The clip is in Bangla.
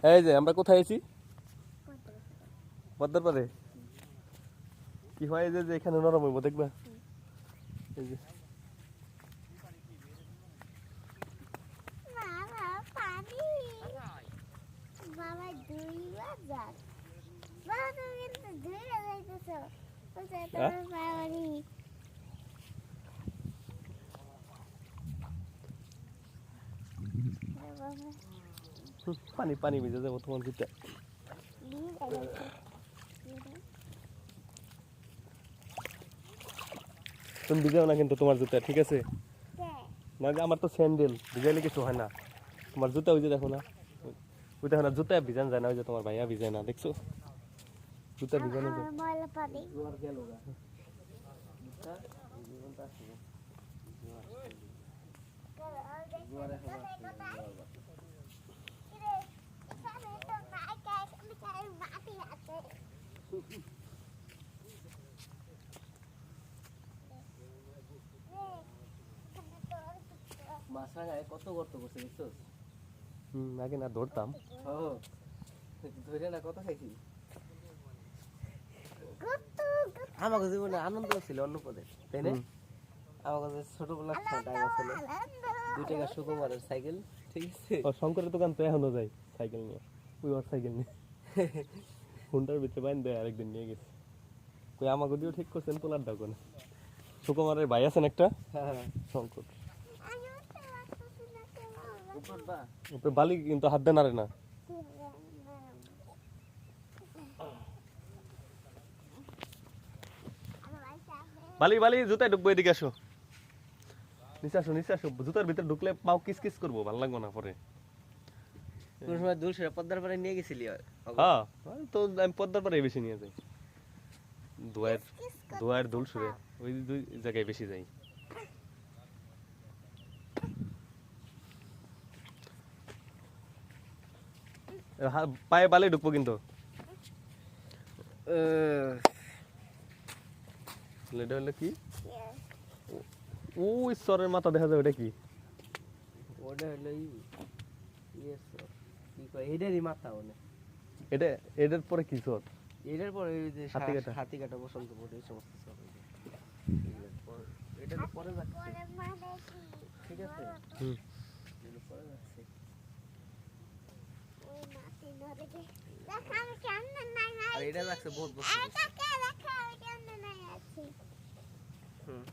এই যে আমরা কোথায় আছি? পদ্মার পারে। কি হয় যে এখানে নরম হইব দেখবা। এই যে পানি পানি ভিজে যাবো তোমার জুতা। তুমি ভিজাও না কিন্তু তোমার জুতা, ঠিক আছে? না আমার তো স্যান্ডেল, ভিজাইলে কিছু হয় না। তোমার জুতা ওই যে দেখো না, ওই দেখো না, জুতা ভিজান যায় না, ওই যে তোমার ভাইয়া ভিজায় না, দেখছো? জুতা ভিজানো যায়। মাছরাঙায় কত গর্ত করছে দেখছোস? আগে না ধরতাম। ধরে না কত খাইছি। আমাকে জীবনে আনন্দ ছিল অন্য পদে, তাই না? আমাকে ছোটবেলার টাইম ছিল 2 টাকা সুকুমারের সাইকেল, ঠিক আছে? শঙ্করের দোকান তো এখনো যাই সাইকেল নিয়ে, ওই ওর সাইকেল নিয়ে হুন্ডার ভিতরে বাইন দেয়, আরেকদিন নিয়ে গেছে। কই আমাকে দিয়েও ঠিক করছেন, তোলার দাও কোন সুকুমারের ভাই আছেন একটা, শঙ্কর। বালি কিন্তু হাত দেন আরে না। বালি বালি জুতায় ঢুকবো, এদিকে আসো, নিচে আসো, নিচে আসো। জুতার ভিতরে ঢুকলে পাও কিস কিস করবো, ভালো লাগবো না পরে। কোন সময় দূর সরে পদ্মার পারে নিয়ে গেছিলি? হ্যাঁ, তো আমি পদ্মার পারে বেশি নিয়ে যাই, দোয়ার দুল সুরে ওই দুই জায়গায় বেশি যাই। পায়ে বালি ঢুকবো কিন্তু। এটা হলো কি? ওই ঈশ্বরের মাথা দেখা যায়, ওটা কি? ওটা হলো কি কয়, এটারই মাথা ওনে। এটা এটার পরে কি চর? এটার পরে ওই যে হাতিকাটা। হাতিকাটা, বসন্তপুর, এই সমস্ত সব এটা পরে যাচ্ছে, ঠিক আছে? পরে যাচ্ছে। আর এটা যাচ্ছে বহুত বছর।